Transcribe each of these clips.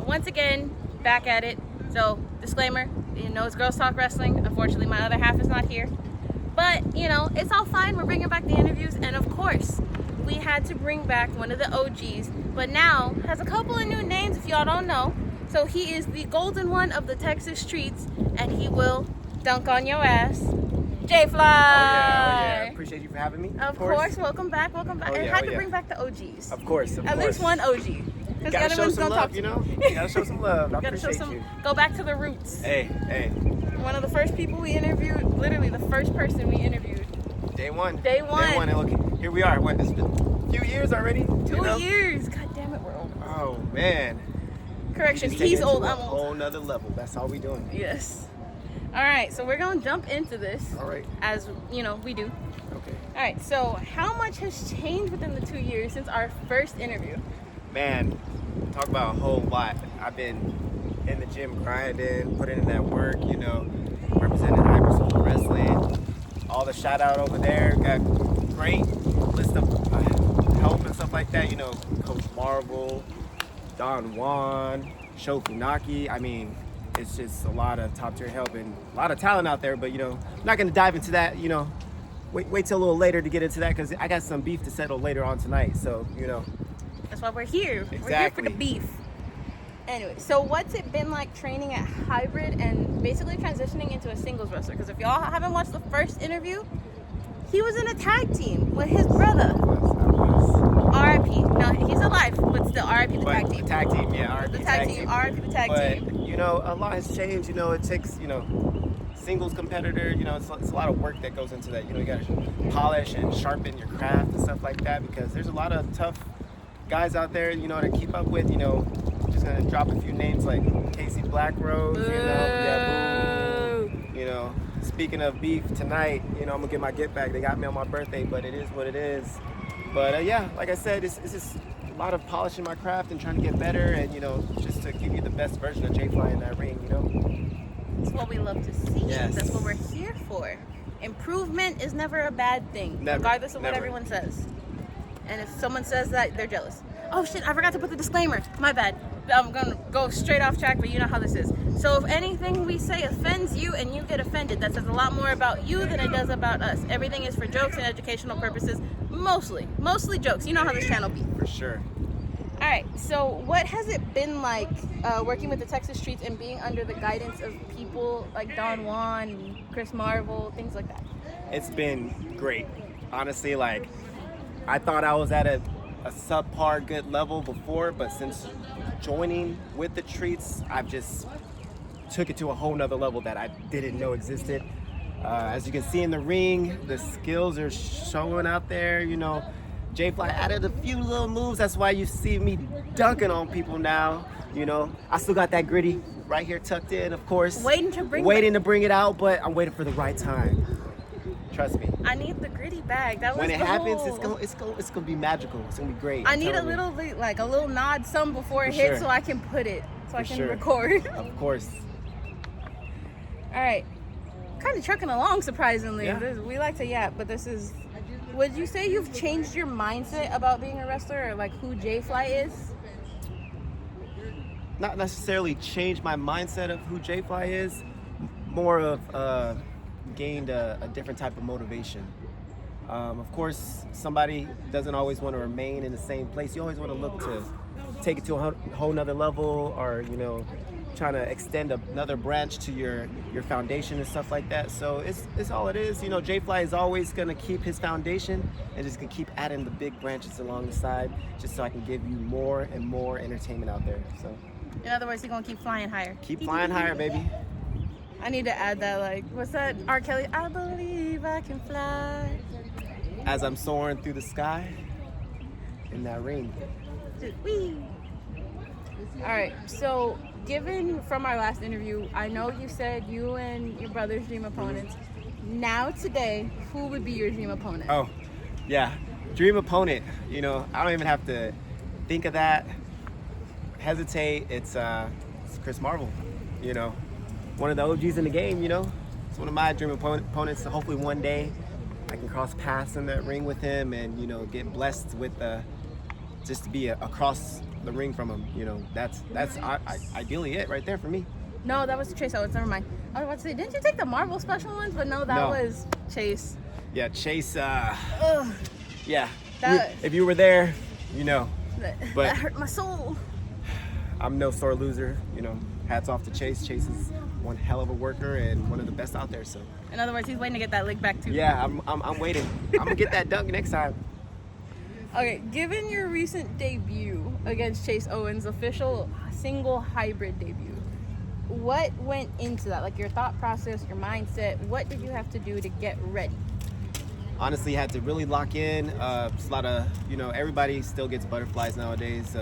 once again, back at it. So, disclaimer, you know, it's Girls Talk Wrestling. Unfortunately, my other half is not here. But, you know, it's all fine. We're bringing back the interviews. And, of course, we had to bring back one of the OGs. But now has a couple of new names, if y'all don't know. So, he is the golden one of the Texas streets. And he will dunk on your ass. J Fly. Oh yeah. Appreciate you for having me. Of course. Welcome back. It had to bring back the OGs. Of course. At least one OG. Because the other ones don't talk to you know? You gotta show some love. I appreciate you. Go back to the roots. Hey. One of the first people we interviewed, literally the first person we interviewed. Day one. And look, here we are. What, it's been a few years already? 2 years. God damn it, we're old. Oh, man. Correction, he's old, I'm old. A whole nother level. That's all we doing. Yes. All right, so we're going to jump into this. All right. As, you know, we do. Okay. All right, so how much has changed within the 2 years since our first interview? Man, talk about a whole lot. I've been in the gym grinding, putting in that work, you know, representing Hypersonic Wrestling. All the shout out over there. Got great list of help and stuff like that. You know, Coach Marvel, Don Juan, Sho Funaki. I mean, it's just a lot of top tier help and a lot of talent out there. But, you know, I'm not going to dive into that, you know. Wait till a little later to get into that because I got some beef to settle later on tonight. So, you know. That's why we're here. Exactly. We're here for the beef. Anyway, so what's it been like training at Hybrid and basically transitioning into a singles wrestler? Because if y'all haven't watched the first interview, he was in a tag team with his brother. R.I.P. No, he's alive, but still R.I.P. the tag team. The tag team, yeah. R.I.P. The tag team. R.I.P. the tag team. But, you know, a lot has changed. You know, it takes, you know, singles competitor, you know, it's a lot of work that goes into that. You know, you got to polish and sharpen your craft and stuff like that because there's a lot of tough guys out there, you know, to keep up with. You know, just gonna drop a few names like Casey Blackrose, you know, boo. You know, speaking of beef tonight, you know, I'm gonna get my get back. They got me on my birthday, but it is what it is. But yeah, like I said, it's just a lot of polishing my craft and trying to get better, and you know, just to give you the best version of J Fly in that ring, you know. That's what we love to see. Yes. That's what we're here for. Improvement is never a bad thing, regardless of what everyone says. And if someone says that, they're jealous. Oh shit, I forgot to put the disclaimer. My bad. I'm gonna go straight off track, but you know how this is. So if anything we say offends you and you get offended, that says a lot more about you than it does about us. Everything is for jokes and educational purposes, mostly jokes. You know how this channel be. For sure. All right, so what has it been like working with the Texas streets and being under the guidance of people like Don Juan, Chris Marvel, things like that? It's been great. Honestly, like, I thought I was at a subpar good level before, but since joining with the treats, I've just took it to a whole nother level that I didn't know existed. As you can see in the ring, the skills are showing out there, you know. J Fly added a few little moves, that's why you see me dunking on people now, you know. I still got that gritty right here tucked in, of course. Waiting to bring it out, but I'm waiting for the right time. Trust me. I need the gritty bag. That was when it happens, it's gonna be magical. It's gonna be great. I need a little nod some before it hits so I can put it, so I can record. Of course. All right. Kind of trucking along, surprisingly. Yeah. We like to yap, but this is. Would you say you've changed your mindset about being a wrestler, or like who J Fly is? Not necessarily changed my mindset of who J Fly is. More of gained a different type of motivation. Of course, somebody doesn't always want to remain in the same place. You always want to look to take it to a whole nother level, or you know, trying to extend another branch to your foundation and stuff like that. So it's all it is. You know, J Fly is always gonna keep his foundation and just gonna keep adding the big branches along the side, just so I can give you more and more entertainment out there. So in other words, he's gonna keep flying higher. Keep flying higher, baby. I need to add that, like, what's that? R. Kelly, I believe I can fly. As I'm soaring through the sky in that ring. Whee! All right, so given from our last interview, I know you said you and your brother's dream opponents. Now today, who would be your dream opponent? Oh, yeah. Dream opponent. You know, I don't even have to think of that, hesitate. It's Chris Marvel, you know. One of the OGs in the game, you know. It's one of my dream opponents. So hopefully one day I can cross paths in that ring with him and, you know, get blessed with just to be across the ring from him. You know, that's ideally it right there for me. No, that was Chase Owens. Never mind. I was about to say, didn't you take the Marvel special ones? But no, that was Chase. Yeah, Chase. Ugh. Yeah. That, if you were there, you know. But that hurt my soul. I'm no sore loser. You know, hats off to Chase. Chase is one hell of a worker and one of the best out there. So. In other words, he's waiting to get that leg back too. Yeah, I'm waiting. I'm gonna get that dunk next time. Okay, given your recent debut against Chase Owens, official single hybrid debut, what went into that? Like your thought process, your mindset, what did you have to do to get ready? Honestly, had to really lock in. It's a lot of, you know, everybody still gets butterflies nowadays.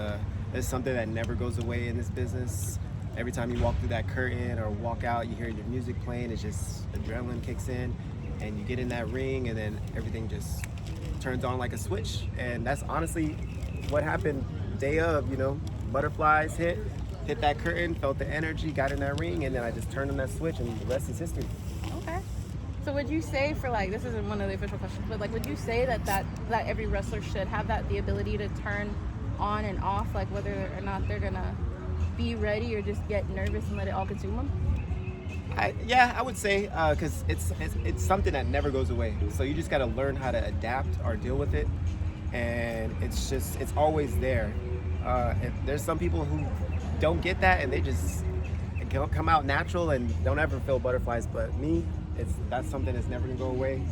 It's something that never goes away in this business. Every time you walk through that curtain or walk out, you hear your music playing, it's just adrenaline kicks in and you get in that ring and then everything just turns on like a switch. And that's honestly what happened day of, you know, butterflies hit that curtain, felt the energy, got in that ring, and then I just turned on that switch and the rest is history. Okay. So would you say for like, this isn't one of the official questions, but like would you say that every wrestler should have the ability to turn on and off, like whether or not they're gonna be ready or just get nervous and let it all consume them? I would say because it's something that never goes away. So you just got to learn how to adapt or deal with it, and it's always there. There's some people who don't get that and they just come out natural and don't ever feel butterflies. But me, that's something that's never gonna go away.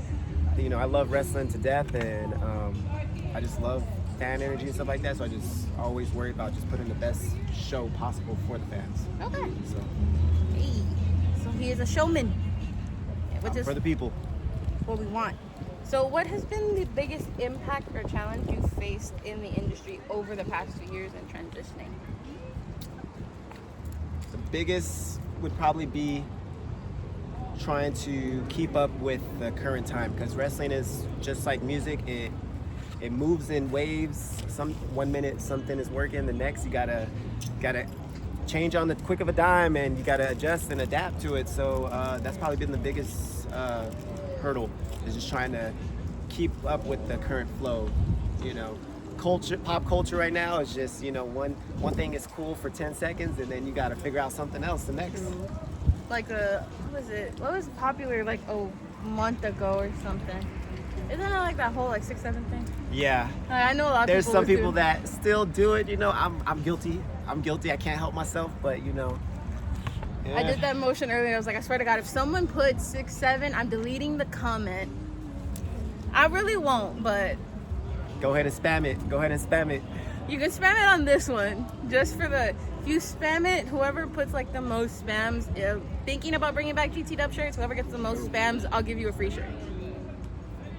You know, I love wrestling to death, and I just love fan energy and stuff like that. So I just always worry about just putting the best show possible for the fans. Okay. So. Hey. So he is a showman, which is for the people. What we want. So what has been the biggest impact or challenge you faced in the industry over the past 2 years in transitioning? The biggest would probably be trying to keep up with the current time, because wrestling is just like music. It moves in waves. 1 minute something is working, the next you gotta change on the quick of a dime, and you gotta adjust and adapt to it. So that's probably been the biggest hurdle, is just trying to keep up with the current flow. You know, pop culture right now is just, you know, one thing is cool for 10 seconds, and then you gotta figure out something else the next. Like what was popular like a month ago or something? Isn't it like that whole like 6-7 thing? Yeah. I know a lot of There's people. some people that still do it. You know, I'm guilty. I can't help myself, but you know. Yeah. I did that motion earlier. I was like, I swear to God, if someone put 6-7, I'm deleting the comment. I really won't, but. Go ahead and spam it. You can spam it on this one, just for the. If you spam it, whoever puts like the most spams, thinking about bringing back GT Dub shirts, whoever gets the most spams, I'll give you a free shirt.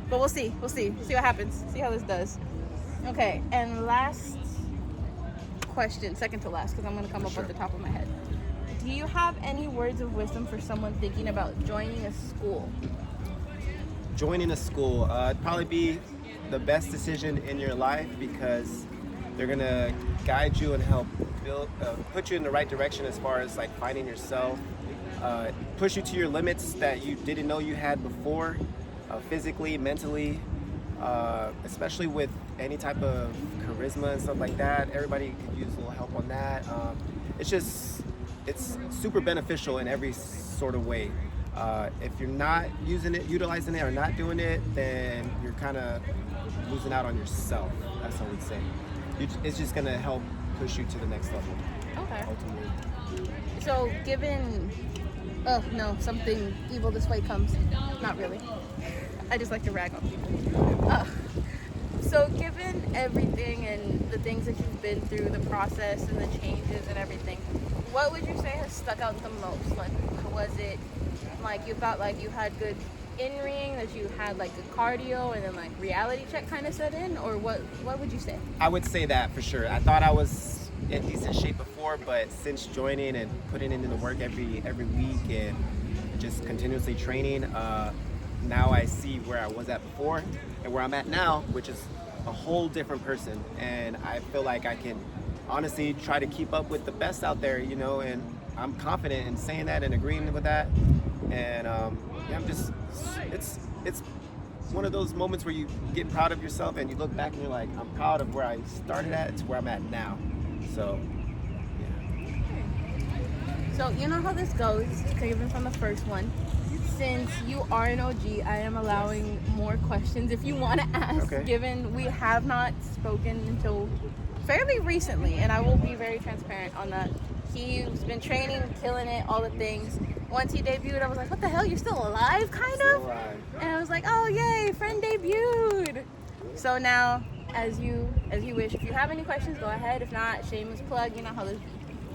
But we'll see what happens, see how this does. Okay, and last question, second to last, because I'm going to come up at the top of my head. Do you have any words of wisdom for someone thinking about joining a school? Joining a school, it'd probably be the best decision in your life, because they're going to guide you and help put you in the right direction as far as like finding yourself, push you to your limits that you didn't know you had before. Physically, mentally, especially with any type of charisma and stuff like that. Everybody could use a little help on that. It's super beneficial in every sort of way. If you're not utilizing it, or not doing it, then you're kind of losing out on yourself. That's what I would say. It's just gonna help push you to the next level. Okay. Ultimately. So given, oh no, something evil this way comes. Not really. I just like to rag on people. So given everything and the things that you've been through, the process and the changes and everything, what would you say has stuck out the most? Like, was it like you felt like you had good in-ring, that you had like good cardio, and then like reality check kind of set in, or what would you say? I would say that for sure. I thought I was in decent shape before, but since joining and putting in the work every week and just continuously training, now I see where I was at before and where I'm at now, which is a whole different person. And I feel like I can honestly try to keep up with the best out there, you know, and I'm confident in saying that and agreeing with that. And it's one of those moments where you get proud of yourself and you look back and you're like, I'm proud of where I started at to where I'm at now. So, So you know how this goes, even from the first one. Since you are an OG, I am allowing more questions if you want to ask, given we have not spoken until fairly recently, and I will be very transparent on that. He's been training, killing it, all the things. Once he debuted, I was like, what the hell, you're still alive, kind of? And I was like, oh, yay, friend debuted. So now, as you wish, if you have any questions, go ahead. If not, shameless plug, you know how this be.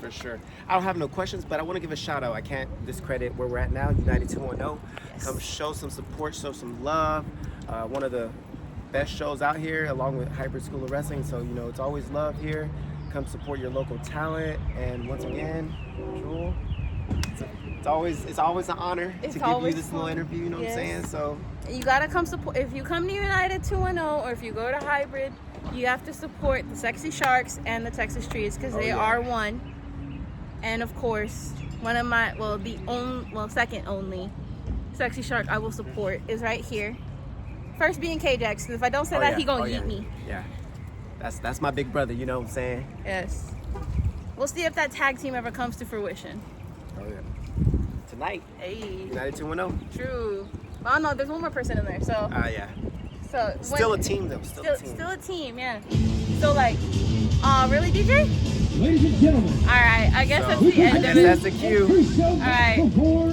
For sure. I don't have no questions, but I want to give a shout out. I can't discredit where we're at now, United 210. Yes. Come show some support, show some love. One of the best shows out here, along with Hybrid School of Wrestling. So, you know, it's always love here. Come support your local talent. And once again, Jewel, it's always an honor to give you this little interview, you know what I'm saying? So you gotta come support. If you come to United 210 or if you go to Hybrid, you have to support the Sexy Sharks and the Texas Trees, because they are one. And of course, one of my, second only Sexy Shark I will support is right here. First being K-Jax, because if I don't say that, he gonna yeet me. Yeah, that's my big brother, you know what I'm saying? Yes. We'll see if that tag team ever comes to fruition. Oh yeah. Tonight. Hey. United 210. True. Oh no, there's one more person in there, so. Yeah. So. Still a team though. Still a team, yeah. So like, really, DJ? Ladies and gentlemen. All right, I guess that's the end of it. That's the cue. All right.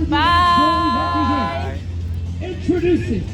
Bye. Introducing